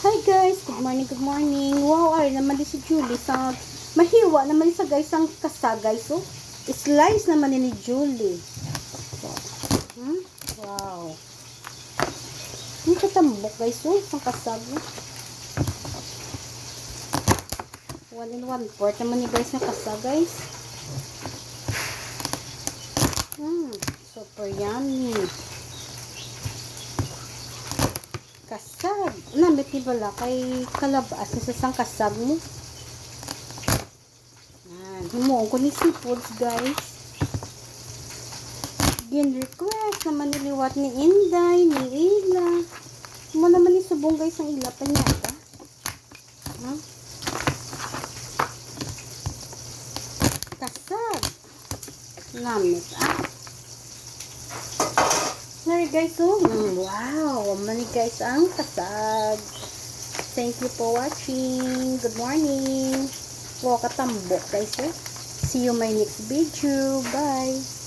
Hi guys, good morning, good morning. Wow, ay naman din si Julie sa mahiwa naman sa guys ang kasa guys. Oh, slice naman ni Julie. Wow. Hindi katambok guys. Oh, ang kasag. 1 and 1/4 naman ni guys na kasa guys. Super yummy. Kasag. Namit ni bala kay kalabas sa sang kasag mo. Yan. Himuon ko ni seafoods guys. Gin request naman niliwat ni Inday, ni Ila. Mo naman ni subong guys ang ila pa niya ba? Kasag. Namit Sorry guys, oh. Wow, mani guys ang kasag. Thank you for watching. Good morning. Wow, katambok guys, oh. See you my next video. Bye.